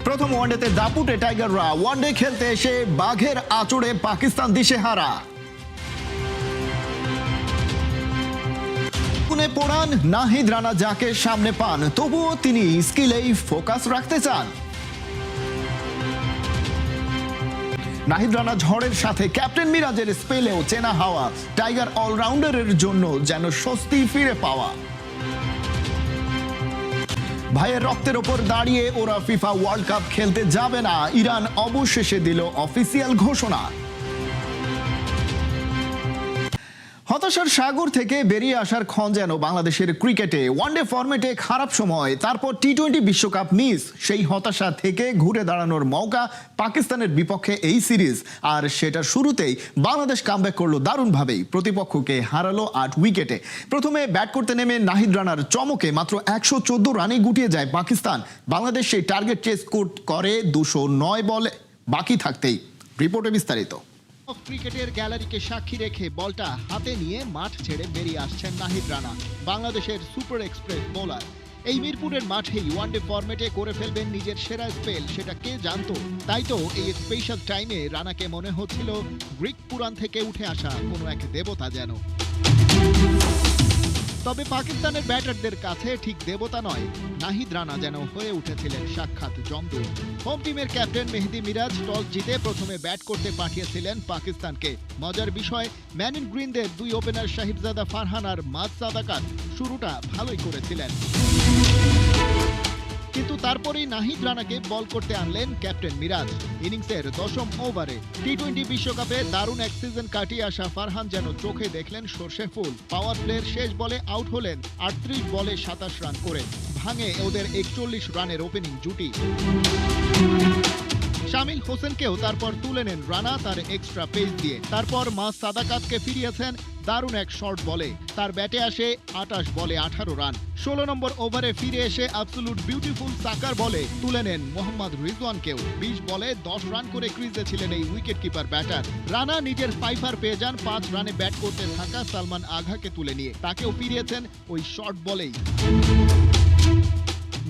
প্রথম ওয়ানডেতে দাপুটে টাইগাররা ওয়ানডে খেলতে এসে বাঘের আঁচড়ে পাকিস্তান দিশেহারা। পড়ান নাহিদ রানা যাকে সামনে পান, তবুও তিনি স্কিলেই ফোকাস রাখতে চান। নাহিদ রানা ঝড়ের সাথে ক্যাপ্টেন মিরাজের স্পেলেও চেনা হাওয়া, টাইগার অলরাউন্ডারের জন্য যেন স্বস্তি ফিরে পাওয়া। ভাইয়ের রক্তের ওপর দাঁড়িয়ে ওরা ফিফা ওয়ার্ল্ড কাপ খেলতে যাবে না, ইরান অবশেষে দিল অফিসিয়াল ঘোষণা। হতাশার সাগর থেকে বেরিয়ে আসার ক্ষণ যেন বাংলাদেশের ক্রিকেটে। ওয়ানডে ফরম্যাটে খারাপ সময়, তারপর টি-20 বিশ্বকাপ মিস, সেই হতাশা থেকে ঘুরে দাঁড়ানোর মৌকা পাকিস্তানের বিপক্ষে এই সিরিজ। আর সেটা শুরুতেই বাংলাদেশ কামব্যাক করলো দারুণভাবেই, প্রতিপক্ষকে হারালো 8 উইকেটে। প্রথমে ব্যাট করতে নেমে নাহিদ রানার চমকে মাত্র 114 রানে গুটিয়ে যায় পাকিস্তান। বাংলাদেশ সেই টার্গেট চেস করে 209 বলে বাকি থাকতেই। রিপোর্টে বিস্তারিত। ক্রিকেটের গ্যালারিকে সাক্ষী রেখে বলটা হাতে নিয়ে মাঠ ছেড়ে বেরিয়ে আসছেন নাহিদ রানা, বাংলাদেশের সুপার এক্সপ্রেস বোলার। এই মিরপুরের মাঠেই ওয়ানডে ফরম্যাটে করে ফেলবেন নিজের সেরা স্পেল, সেটা কে জানতো। তাই তো এই স্পেশাল টাইমে রানাকে মনে হচ্ছিল গ্রিক পুরাণ থেকে উঠে আসা কোনো এক দেবতা যেন। তবে পাকিস্তানের ব্যাটারদের কাছে ঠিক দেবতা নয়, নাহিদ রানা যেন হয়ে উঠেছিলেন সাক্ষাৎ যমদূত। হোম টিমের ক্যাপ্টেন মেহেদী মিরাজ টস জিতে প্রথমে ব্যাট করতে পাঠিয়েছিলেন পাকিস্তানকে। মজার বিষয়, ম্যান ইন গ্রিনদের দুই ওপেনার সাহিবজাদা ফারহান আর মাজ সাদাকাত শুরুটা ভালোই করেছিলেন, কিন্তু তারপরেই নাহিদ রানাকে বল করতে আনলেন ক্যাপ্টেন মিরাজ। ইনিংসের 10ম ওভারে টি-20 বিশ্বকাপে দারুণ এক সিজন কাটিয়ে আসা ফারহান যেন চোখে দেখলেন সর্ষে ফুল। পাওয়ার প্লের শেষ বলে আউট হলেন 38 বলে 27 রান করে, ভাঙে ওদের 41 রানের ওপেনিং জুটি। শামিল হোসেনকেও তারপর তুলে নেন রানা তার এক্সট্রা পেস দিয়ে। তারপর মাজ সাদাকাতকে ফিরিয়েছেন দারুণ এক শর্ট বলে, তার ব্যাটে আসে 28 বলে 18 রান। 16 নম্বর ওভারে ফিরে এসে অ্যাবসলুট বিউটিফুল সাকার বলে তুলে নেন মোহাম্মদ রিজওয়ানকেও। 20 বলে 10 রান করে ক্রিজে ছিলেন এই উইকেট কিপার ব্যাটার। রানা নিজের ফাইফার পেয়ে যান 5 রানে ব্যাট করতে থাকা সালমান আঘাকে তুলে নিয়ে, তাকেও ফিরিয়েছেন ওই শর্ট বলেই।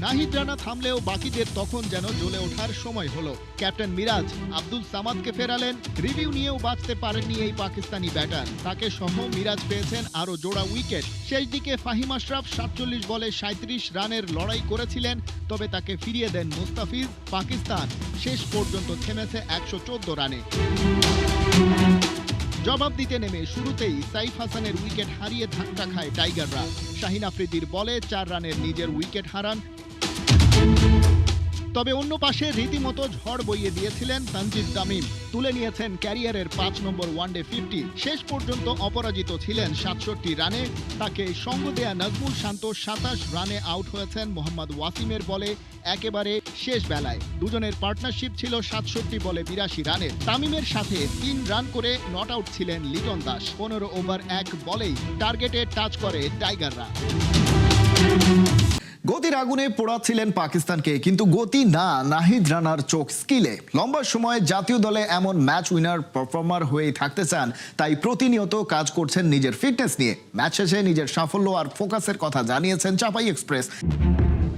নাহিদ রানা থামলেও বাকিদের তখন যেন জ্বলে ওঠার সময় হলো। ক্যাপ্টেন মিরাজ আব্দুল সামাদকে ফেরালেন, রিভিউ নিয়েও বাঁচতে পারেননি এই পাকিস্তানি ব্যাটার। তাকে সহ মিরাজ পেয়েছেন আরো জোড়া উইকেট। শেষ দিকে ফাহিম আশরাফ 47 বলে 37 রানের লড়াই করেছিলেন, তবে তাকে ফিরিয়ে দেন মুস্তাফিজ। পাকিস্তান শেষ পর্যন্ত থেমেছে 114 রানে। জবাব দিতে নেমে শুরুতেই সাইফ হাসানের উইকেট হারিয়ে ধাক্কা খায় টাইগাররা। শাহিন আফ্রিদির বলে 4 রানের নিজের উইকেট হারান। তবে অন্য পাশে রীতিমতো ঝড় বইয়ে দিয়েছিলেন তানজিদ তামিম, তুলে নিয়েছেন ক্যারিয়ারের 5 নম্বর ওয়ানডে 50। শেষ পর্যন্ত অপরাজিত ছিলেন 67 রানে। তাকে সঙ্গ দেয়া নাজমুল শান্ত 27 রানে আউট হয়েছেন মোহাম্মদ ওয়াসিমের বলে একেবারে শেষ বেলায়। দুজনের পার্টনারশিপ ছিল 67 বলে 82 রানের। তামিমের সাথে 3 রান করে নট আউট ছিলেন লিটন দাস। 15 ওভার 1 বলেই টার্গেটে টাচ করে টাইগাররা। গতির আগুনে পোড়াচ্ছিলেন পাকিস্তানকে, কিন্তু গতি না, নাহিদ রানার চোখ স্কিলে। লম্বা সময় জাতীয় দলে এমন ম্যাচ উইনার পারফর্মার হয়ে থাকতে চান, তাই প্রতিনিয়ত কাজ করছেন নিজের ফিটনেস নিয়ে। ম্যাচ শেষে নিজের সাফল্য আর ফোকাসের কথা জানিয়েছেন চাপাই এক্সপ্রেস।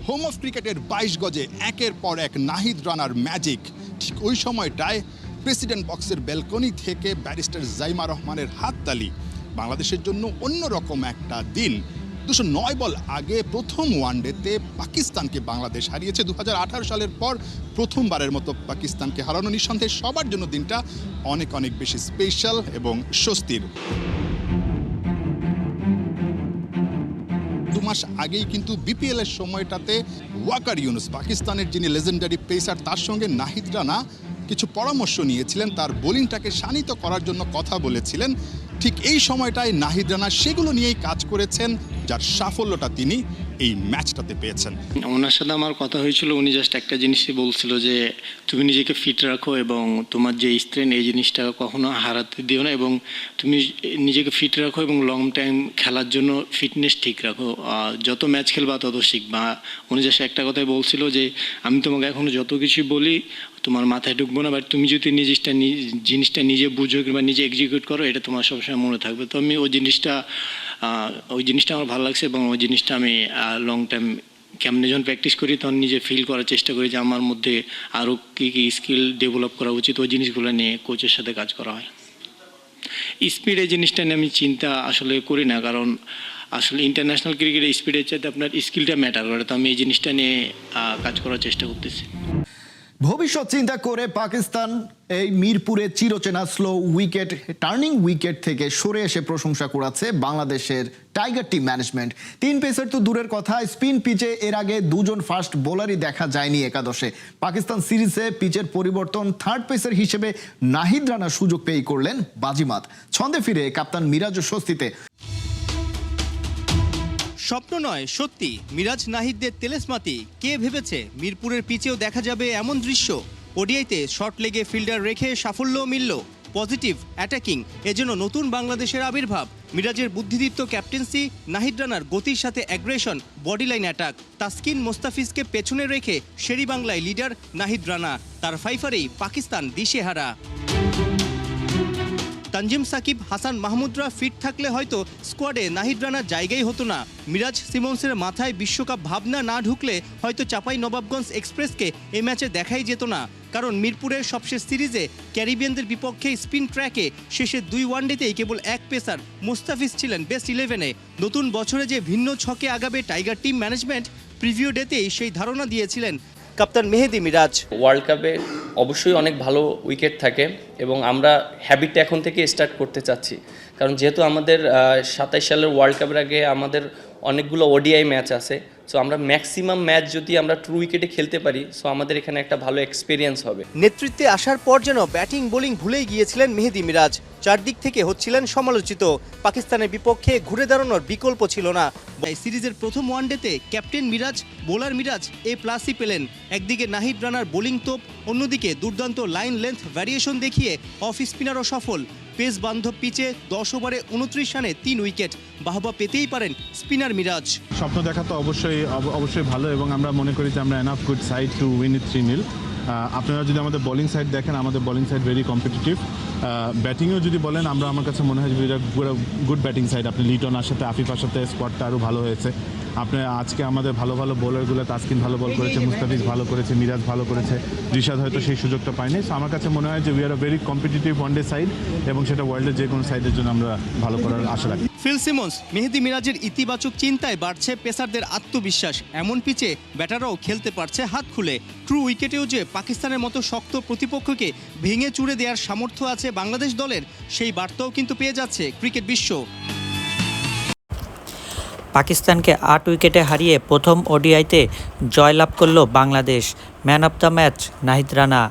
হোম অফ ক্রিকেটের 22 গজে একের পর এক নাহিদ রানার ম্যাজিক। ঠিক ওই সময়টায় প্রেসিডেন্ট বক্সের ব্যালকনি থেকে ব্যারিস্টার জাইমা রহমানের হাততালি। বাংলাদেশের জন্য অন্যরকম একটা দিন। 209 বল আগে প্রথম ওয়ানডেতে পাকিস্তানকে বাংলাদেশ হারিয়েছে। 2018 সালের পর প্রথমবারের মতো পাকিস্তানকে হারানো নিঃসন্দেহে সবার জন্য দিনটা অনেক অনেক বেশি স্পেশাল এবং স্বস্তির। 2 মাস আগেই কিন্তু বিপিএল এর সময়টাতে ওয়াকার ইউনুস, পাকিস্তানের যিনি লেজেন্ডারি পেসার, তার সঙ্গে নাহিদ রানা কিছু পরামর্শ নিয়েছিলেন, তার বোলিংটাকে শানিত করার জন্য কথা বলেছিলেন। ঠিক এই সময়টায় নাহিদ রানা সেগুলো নিয়েই কাজ করেছেন, যার সাফল্যটা তিনি এই ম্যাচটাতে পেয়েছেন। ওনার সাথে আমার কথা হয়েছিল, উনি জাস্ট একটা জিনিসই বলছিল যে তুমি নিজেকে ফিট রাখো এবং তোমার যে স্ট্রেন এই জিনিসটা কখনো হারাতে দিও না, এবং তুমি নিজেকে ফিট রাখো এবং লং টাইম খেলার জন্য ফিটনেস ঠিক রাখো, যত ম্যাচ খেলবা তত শিখবা। উনি জাস্ট একটা কথাই বলছিল যে আমি তোমাকে এখনো যত কিছু বলি তোমার মাথায় ঢুকবো না, বাট তুমি যদি জিনিসটা নিজে বুঝো কিংবা নিজে এক্সিকিউট করো, এটা তোমার সবসময় মনে থাকবে। তো আমি ওই জিনিসটা আমার ভালো লাগছে এবং ওই জিনিসটা আমি লং টাইম কেমনে যখন প্র্যাকটিস করি তখন নিজে ফিল করার চেষ্টা করি যে আমার মধ্যে আরও কী কী স্কিল ডেভেলপ করা উচিত, ওই জিনিসগুলো নিয়ে কোচের সাথে কাজ করা হয়। স্পিড এই জিনিসটা নিয়ে আমি চিন্তা আসলে করি না, কারণ আসলে ইন্টারন্যাশনাল ক্রিকেটে স্পিডের চাইতে আপনার স্কিলটা ম্যাটার করে, তো আমি এই জিনিসটা নিয়ে কাজ করার চেষ্টা করতেছি। ভবিষ্যৎ চিন্তা করে পাকিস্তান এই মিরপুরে চিরচেনা স্লো উইকেট টার্নিং উইকেট থেকে সরে এসে প্রশংসা কুড়াচ্ছে বাংলাদেশের টাইগার টিম ম্যানেজমেন্ট। 3 পেসার তো দূরের কথা, স্পিন পিচে এর আগে 2 জন ফাস্ট বোলারই দেখা যায়নি একাদশে। পাকিস্তান সিরিজে পিচের পরিবর্তন থার্ড পেসার হিসেবে নাহিদ রানা সুযোগ পেয়েই করলেন বাজিমাত। ছন্দে ফিরে কাপ্তান মিরাজও স্বস্তিতে। স্বপ্ন নয়, সত্যি মিরাজ নাহিদদের তেলেসমাতি। কে ভেবেছে মিরপুরের পিচেও দেখা যাবে এমন দৃশ্য? ওডিআইতে শর্ট লেগে ফিল্ডার রেখে সাফল্যও মিলল। পজিটিভ অ্যাটাকিং, এজন্য নতুন বাংলাদেশের আবির্ভাব। মিরাজের বুদ্ধিদীপ্ত ক্যাপ্টেন্সি, নাহিদ রানার গতির সাথে aggression, body language attack, Taskin মোস্তাফিজকে পেছনে রেখে শেরি বাংলায় লিডার নাহিদ রানা। তার ফাইফারেই পাকিস্তান দিশেহারা। তানজিম সাকিব, হাসান মাহমুদরা ফিট থাকলে হয়তো স্কোয়াডে নাহিদ রানার জায়গাই হতো না। মিরাজ সিমন্সের মাথায় বিশ্বকাপ ভাবনা না ঢুকলে হয়তো চাপাই নবাবগঞ্জ এক্সপ্রেসকে এই ম্যাচে দেখাই যেত না, কারণ মিরপুরের সবশেষ সিরিজে ক্যারিবিয়ানদের বিপক্ষে স্পিন ট্র্যাকে শেষের 2 ওয়ানডেতেই কেবল 1 পেসার মোস্তাফিজ ছিলেন বেস্ট 11-এ। নতুন বছরে যে ভিন্ন ছকে আগাবে টাইগার টিম ম্যানেজমেন্ট, প্রিভিউ ডেতেই সেই ধারণা দিয়েছিলেন কাপ্তান মেহেদী মিরাজ। ওয়ার্ল্ড কাপে অবশ্যই অনেক ভালো উইকেট থাকে এবং আমরা হ্যাবিটটা এখন থেকে স্টার্ট করতে চাচ্ছি, কারণ যেহেতু আমাদের 27 সালের ওয়ার্ল্ড কাপের আগে আমাদের অনেকগুলো ওডিআই ম্যাচ আছে, সো আমরা ম্যাক্সিমাম ম্যাচ যদি আমরা ট্রু উইকেটে খেলতে পারি, সো আমাদের এখানে একটা ভালো এক্সপিরিয়েন্স হবে। নেতৃত্বে আসার পর যেন ব্যাটিং বোলিং ভুলেই গিয়েছিলেন মেহেদী মিরাজ। চারদিক থেকে হচ্ছিলেন সমালোচিত। পাকিস্তানের বিপক্ষে ঘুরে দাঁড়ানোর বিকল্প ছিল না। সিরিজের প্রথম ওয়ানডেতে ক্যাপ্টেন মিরাজ, বোলার মিরাজ A+ই পেলেন। একদিকে নাহিদ রানার বোলিং তোপ, অন্যদিকে দুর্দান্ত লাইন লেন্থ ভ্যারিয়েশন দেখিয়ে অফ স্পিনারও সফল। পেস বান্ধব পিচে 10 ওভারে 29 রানে 3 উইকেট। বাহবা পেতেই পারেন স্পিনার মিরাজ। স্বপ্ন দেখা তো অবশ্যই ভালো, এবং আমরা মনে করি যে আমরা enough good side to win ইট 3-0। আপনারা যদি আমাদের বোলিং সাইড দেখেন, আমাদের বোলিং সাইড ভেরি কম্পিটিটিভ। ব্যাটিংয়েও যদি বলেন, আমার কাছে মনে হয় যে গুড ব্যাটিং সাইড। আপনি লিটনের সাথে আফিফার সাথে স্কোয়াডটা আরও ভালো হয়েছে। আপনার আজকে আমাদের ভালো বোলারগুলো, তাসকিন ভালো বল করেছে, মুস্তাফিজ ভালো করেছে, মিরাজ ভালো করেছে, রিশাদ হয়তো সেই সুযোগটা পায়নি। সো আমার কাছে মনে হয় যে we are very competitive one day side, এবং সেটা ওয়ার্ল্ডের যে কোনো সাইডের জন্য আমরা ভালো করার আশা রাখি। ফিল সিমন্স, মেহেদী মিরাজের ইতিবাচক চিন্তায় বাড়ছে পেসারদের আত্মবিশ্বাস। এমন পিচে ব্যাটাররাও খেলতে পারছে হাত খুলে। ট্রু উইকেটেও যে পাকিস্তানের মতো শক্ত প্রতিপক্ষকে ভেঙে চুড়ে দেওয়ার সামর্থ্য আছে বাংলাদেশ দলের, সেই বার্তাও কিন্তু পেয়ে যাচ্ছে ক্রিকেট বিশ্ব। পাকিস্তানকে 8 উইকেটে হারিয়ে প্রথম ওডিআইতে জয়লাভ করল Bangladesh. Man of the match Nahid Rana.